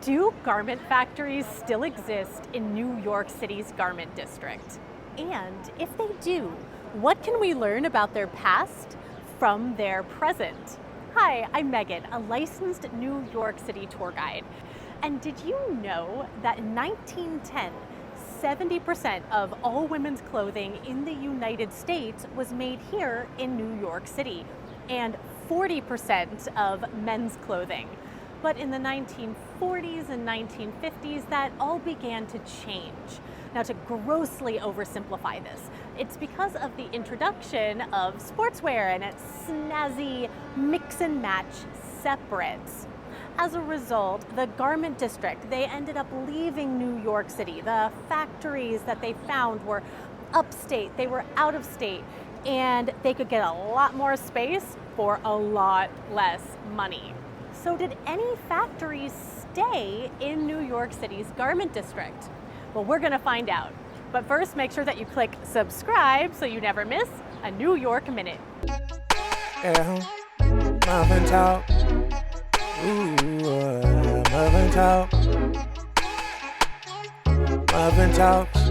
Do garment factories still exist in New York City's Garment District? And if they do, what can we learn about their past from their present? Hi, I'm Megan, a licensed New York City tour guide. And did you know that in 1910, 70% of all women's clothing in the United States was made here in New York City, and 40% of men's clothing? But in the 1940s and 1950s, that all began to change. Now, to grossly oversimplify this, it's because of the introduction of sportswear and its snazzy mix and match separates. As a result, the Garment District, they ended up leaving New York City. The factories that they found were upstate, they were out of state, and they could get a lot more space for a lot less money. So did any factories stay in New York City's Garment District? Well, we're gonna find out. But first, make sure that you click subscribe so you never miss a New York Minute. Yeah, Muffin Talk. Ooh, Muffin Talk. Muffin Talks,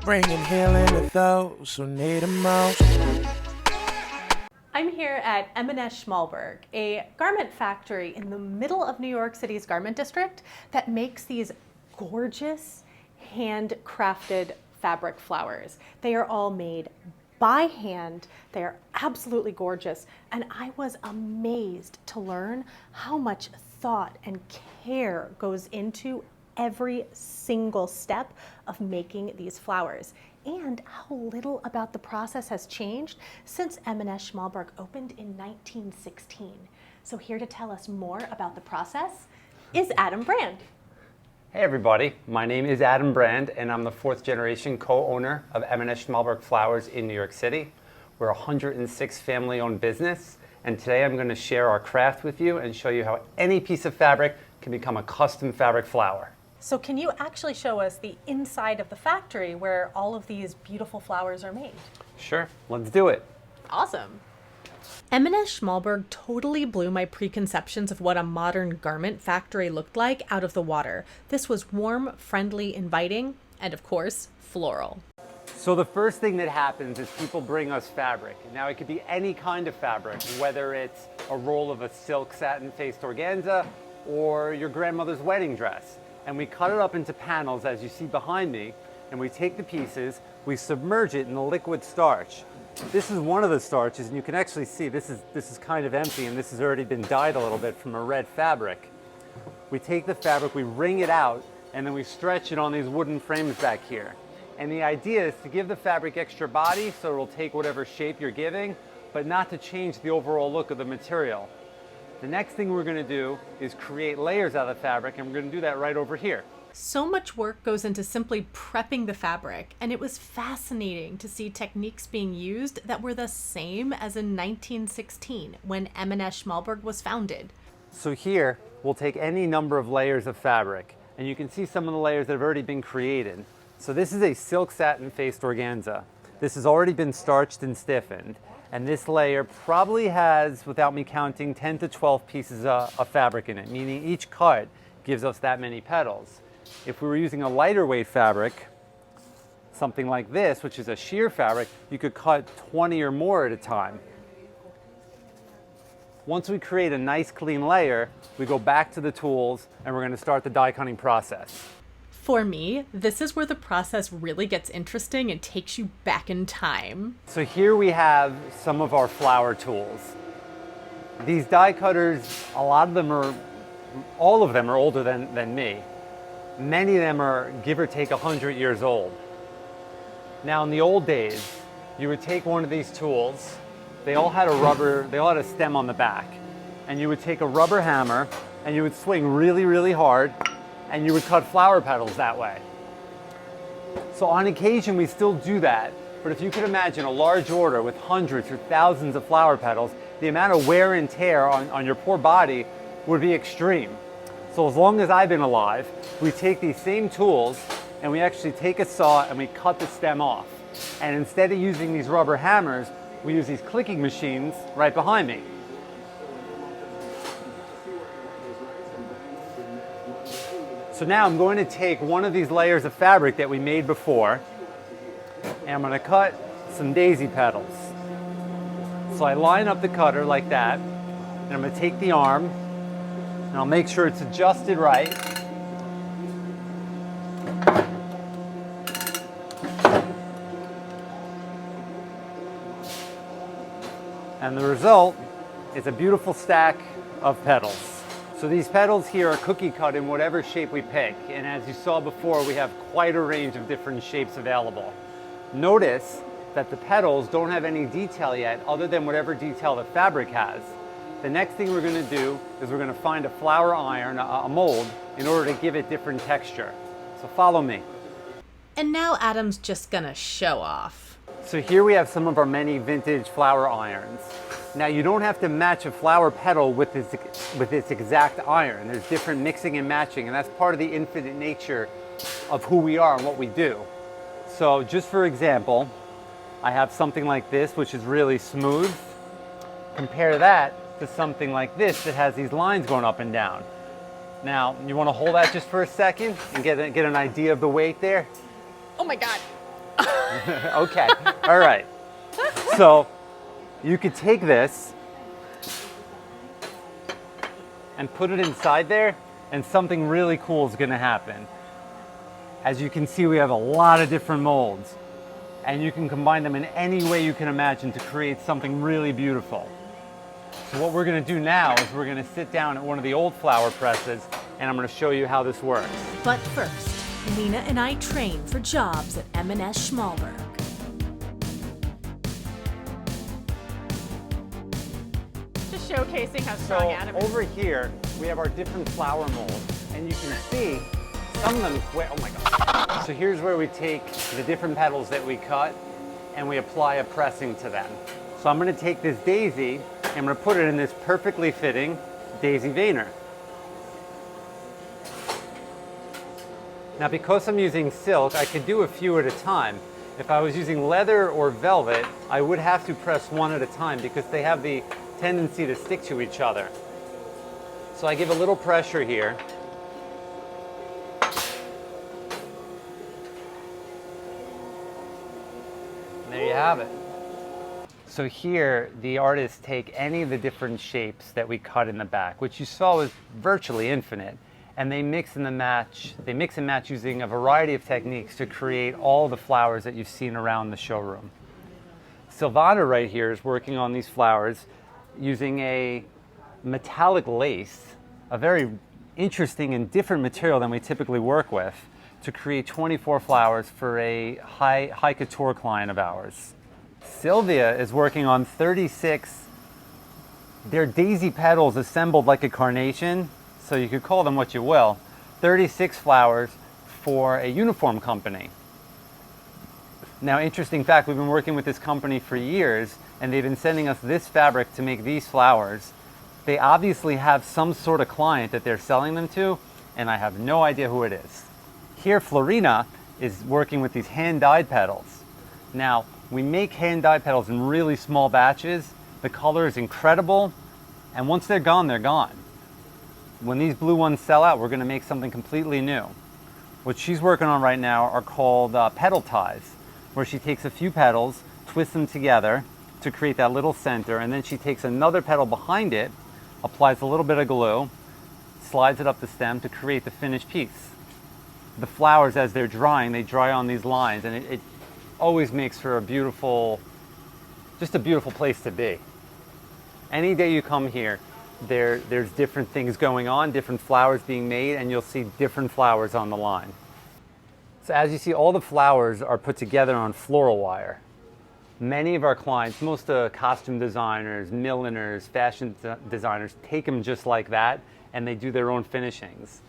bringing healing to those who need them most. I'm here at M&S Schmalberg, a garment factory in the middle of New York City's Garment District that makes these gorgeous handcrafted fabric flowers. They are all made by hand. They are absolutely gorgeous. And I was amazed to learn how much thought and care goes into every single step of making these flowers, and how little about the process has changed since M&S Schmalberg opened in 1916. So here to tell us more about the process is Adam Brand. Hey everybody, my name is Adam Brand and I'm the fourth generation co-owner of M&S Schmalberg Flowers in New York City. We're a 106 family-owned business, and today I'm going to share our craft with you and show you how any piece of fabric can become a custom fabric flower. So can you actually show us the inside of the factory where all of these beautiful flowers are made? Sure, let's do it. Awesome. M&S Schmalberg totally blew my preconceptions of what a modern garment factory looked like out of the water. This was warm, friendly, inviting, and of course, floral. So the first thing that happens is people bring us fabric. Now it could be any kind of fabric, whether it's a roll of a silk satin faced organza or your grandmother's wedding dress. And we cut it up into panels, as you see behind me, and we take the pieces, we submerge it in the liquid starch. This is one of the starches, and you can actually see this is kind of empty, and this has already been dyed a little bit from a red fabric. We take the fabric, we wring it out, and then we stretch it on these wooden frames back here. And the idea is to give the fabric extra body so it'll take whatever shape you're giving, but not to change the overall look of the material. The next thing we're going to do is create layers out of the fabric, and we're going to do that right over here. So much work goes into simply prepping the fabric, and it was fascinating to see techniques being used that were the same as in 1916 when M&S Schmalberg was founded. So here, we'll take any number of layers of fabric, and you can see some of the layers that have already been created. So this is a silk satin faced organza. This has already been starched and stiffened. And this layer probably has, without me counting, 10 to 12 pieces of fabric in it, meaning each cut gives us that many petals. If we were using a lighter weight fabric, something like this, which is a sheer fabric, you could cut 20 or more at a time. Once we create a nice clean layer, we go back to the tools and we're going to start the die cutting process. For me, this is where the process really gets interesting and takes you back in time. So here we have some of our flower tools. These die cutters, all of them are older than me. Many of them are, give or take, 100 years old. Now in the old days, you would take one of these tools, they all had a stem on the back, and you would take a rubber hammer and you would swing really, really hard, and you would cut flower petals that way. So on occasion we still do that, but if you could imagine a large order with hundreds or thousands of flower petals, the amount of wear and tear on your poor body would be extreme. So as long as I've been alive, we take these same tools and we actually take a saw and we cut the stem off. And instead of using these rubber hammers, we use these clicking machines right behind me. So now I'm going to take one of these layers of fabric that we made before, and I'm going to cut some daisy petals. So I line up the cutter like that, and I'm going to take the arm, and I'll make sure it's adjusted right. And the result is a beautiful stack of petals. So these petals here are cookie cut in whatever shape we pick. And as you saw before, we have quite a range of different shapes available. Notice that the petals don't have any detail yet other than whatever detail the fabric has. The next thing we're going to do is we're going to find a flour iron, a mold, in order to give it different texture. So follow me. And now Adam's just gonna show off. So here we have some of our many vintage flour irons. Now you don't have to match a flower petal with its exact iron. There's different mixing and matching, and that's part of the infinite nature of who we are and what we do. So just for example, I have something like this, which is really smooth. Compare that to something like this that has these lines going up and down. Now, you want to hold that just for a second and get an idea of the weight there? Oh my God. Okay, all right. So you could take this and put it inside there, and something really cool is going to happen. As you can see, we have a lot of different molds, and you can combine them in any way you can imagine to create something really beautiful. So what we're going to do now is we're going to sit down at one of the old flower presses, and I'm going to show you how this works. But first, Nina and I train for jobs at M&S Schmalberg. Just showcasing how strong Adam is. Over here, we have our different flower molds, and you can see some of them, oh my God. So here's where we take the different petals that we cut, and we apply a pressing to them. So I'm going to take this daisy, and I'm going to put it in this perfectly fitting daisy veiner. Now because I'm using silk, I could do a few at a time. If I was using leather or velvet, I would have to press one at a time because they have the tendency to stick to each other. So I give a little pressure here. And there you have it. So here, the artists take any of the different shapes that we cut in the back, which you saw was virtually infinite, and they mix and match using a variety of techniques to create all the flowers that you've seen around the showroom. Silvana right here is working on these flowers using a metallic lace, a very interesting and different material than we typically work with, to create 24 flowers for a high couture client of ours. Sylvia is working on 36, they're daisy petals assembled like a carnation, so you could call them what you will, 36 flowers for a uniform company. Now, interesting fact, we've been working with this company for years, and they've been sending us this fabric to make these flowers. They obviously have some sort of client that they're selling them to, and I have no idea who it is. Here, Florina is working with these hand-dyed petals. Now, we make hand-dyed petals in really small batches. The color is incredible, and once they're gone, they're gone. When these blue ones sell out, we're going to make something completely new. What she's working on right now are called petal ties, where she takes a few petals, twists them together to create that little center, and then she takes another petal behind it, applies a little bit of glue, slides it up the stem to create the finished piece. The flowers, as they're drying, they dry on these lines, and it always makes for a beautiful, just a beautiful place to be. Any day you come here, there's different things going on, different flowers being made, and you'll see different flowers on the line. So as you see, all the flowers are put together on floral wire. Many of our clients, most costume designers, milliners, fashion designers, take them just like that, and they do their own finishings.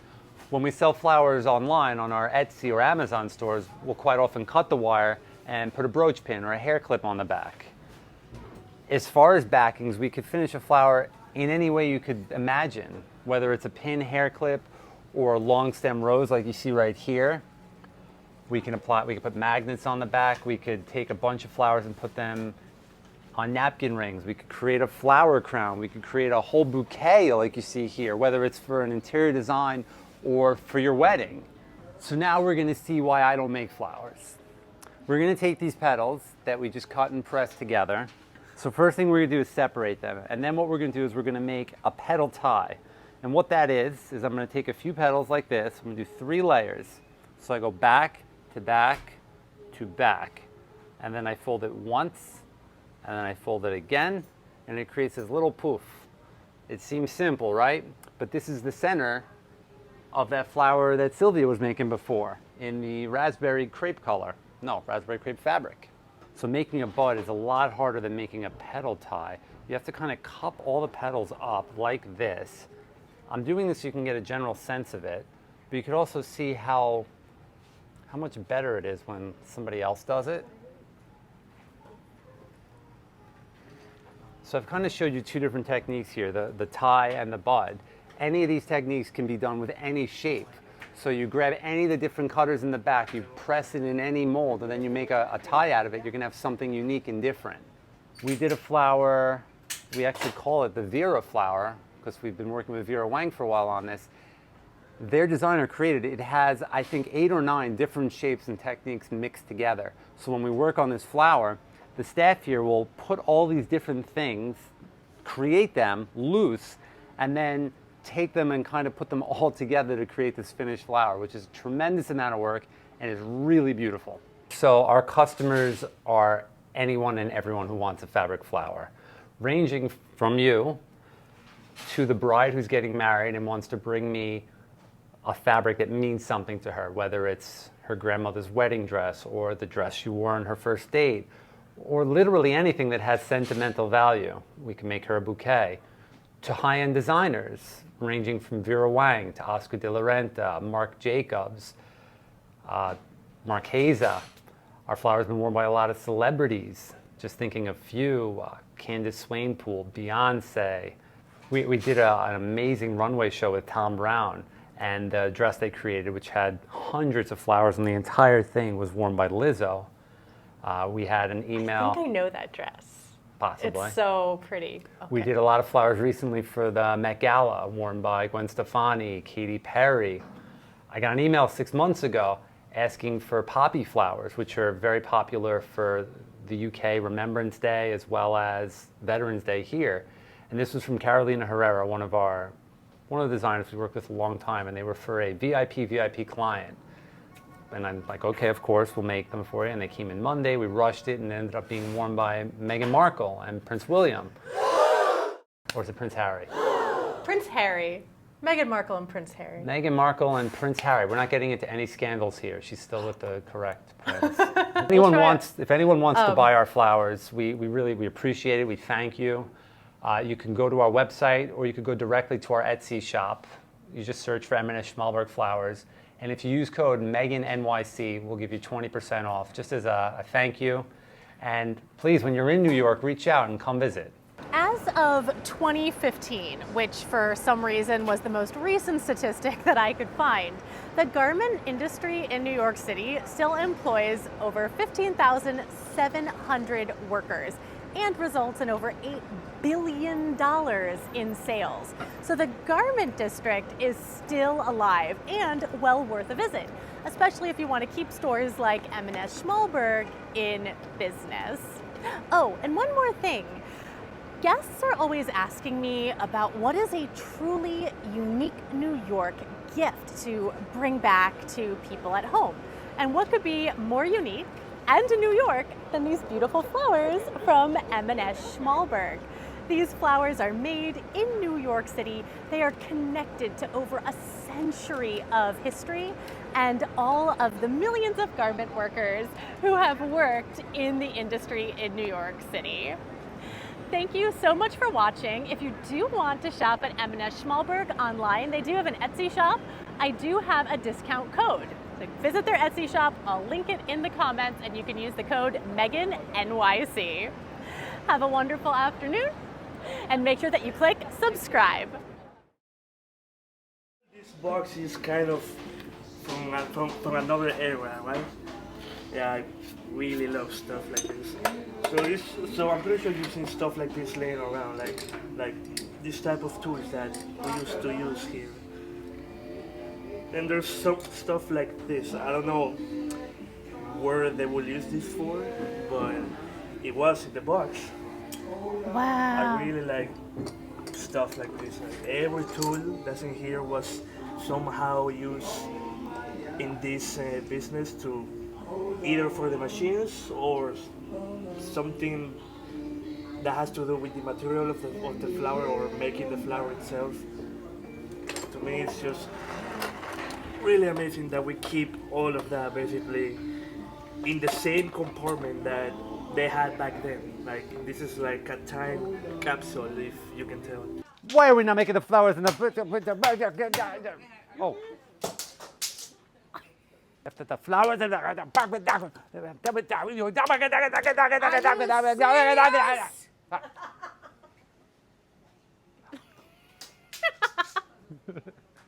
When we sell flowers online on our Etsy or Amazon stores, we'll quite often cut the wire and put a brooch pin or a hair clip on the back. As far as backings, we could finish a flower in any way you could imagine, whether it's a pin, hair clip, or a long stem rose like you see right here. We can put magnets on the back. We could take a bunch of flowers and put them on napkin rings. We could create a flower crown. We could create a whole bouquet like you see here, whether it's for an interior design or for your wedding. So now we're gonna see why I don't make flowers. We're gonna take these petals that we just cut and pressed together. So first thing we're gonna do is separate them. And then what we're gonna do is we're gonna make a petal tie. And what that is I'm gonna take a few petals like this. I'm gonna do 3 layers. So I go back to back to back. And then I fold it once, and then I fold it again, and it creates this little poof. It seems simple, right? But this is the center of that flower that Sylvia was making before in the raspberry crepe color. No, raspberry crepe fabric. So making a bud is a lot harder than making a petal tie. You have to kind of cup all the petals up like this. I'm doing this so you can get a general sense of it, but you could also see how much better it is when somebody else does it. So I've kind of showed you 2 different techniques here, the tie and the bud. Any of these techniques can be done with any shape. So you grab any of the different cutters in the back, you press it in any mold, and then you make a tie out of it. You're gonna have something unique and different. We did a flower, we actually call it the Vera flower, because we've been working with Vera Wang for a while on this. Their designer created it. It has, I think, 8 or 9 different shapes and techniques mixed together. So when we work on this flower, the staff here will put all these different things, create them loose, and then take them and kind of put them all together to create this finished flower, which is a tremendous amount of work and is really beautiful. So our customers are anyone and everyone who wants a fabric flower, ranging from you to the bride who's getting married and wants to bring me a fabric that means something to her, whether it's her grandmother's wedding dress or the dress she wore on her first date, or literally anything that has sentimental value. We can make her a bouquet. To high-end designers, ranging from Vera Wang to Oscar de la Renta, Marc Jacobs, Marchesa. Our flower's been worn by a lot of celebrities. Just thinking of few, Candace Swainpool, Beyonce. We did an amazing runway show with Tom Brown, and the dress they created, which had hundreds of flowers, and the entire thing was worn by Lizzo. We had an email. I think I know that dress. Possibly. It's so pretty. Okay. We did a lot of flowers recently for the Met Gala, worn by Gwen Stefani, Katy Perry. I got an email 6 months ago asking for poppy flowers, which are very popular for the UK Remembrance Day as well as Veterans Day here. And this was from Carolina Herrera, one of the designers we worked with a long time, and they were for a VIP client. And I'm like, okay, of course, we'll make them for you. And they came in Monday, we rushed it, and it ended up being worn by Meghan Markle and Prince William. Or is it Prince Harry? Prince Harry. Meghan Markle and Prince Harry. Meghan Markle and Prince Harry. We're not getting into any scandals here. She's still with the correct prince. If anyone wants to buy our flowers, we appreciate it. We thank you. You can go to our website, or you could go directly to our Etsy shop. You just search for M&S Schmalberg Flowers. And if you use code MEGANNYC, we'll give you 20% off, just as a thank you. And please, when you're in New York, reach out and come visit. As of 2015, which for some reason was the most recent statistic that I could find, the garment industry in New York City still employs over 15,700 workers and results in over $8 billion in sales. So the Garment District is still alive and well worth a visit, especially if you want to keep stores like M&S Schmalberg in business. Oh, and one more thing. Guests are always asking me about what is a truly unique New York gift to bring back to people at home. And what could be more unique and in New York than these beautiful flowers from M&S Schmalberg. These flowers are made in New York City. They are connected to over a century of history and all of the millions of garment workers who have worked in the industry in New York City. Thank you so much for watching. If you do want to shop at M&S Schmalberg online, they do have an Etsy shop. I do have a discount code. So visit their Etsy shop. I'll link it in the comments, and you can use the code MEGANNYC. Have a wonderful afternoon, and make sure that you click subscribe. This box is kind of from another era, right? Yeah, I really love stuff like this. So I'm pretty sure you've seen stuff like this laying around, like this type of tools that we used to use here. And there's some stuff like this. I don't know where they will use this for, but it was in the box. Wow. I really like stuff like this. Like every tool that's in here was somehow used in this business to either for the machines or something that has to do with the material of the flower or making the flower itself. To me, it's just really amazing that we keep all of that basically in the same compartment that they had back then. Like this is like a time capsule, if you can tell. Why are we not making the flowers in the... Oh. After the flowers in the...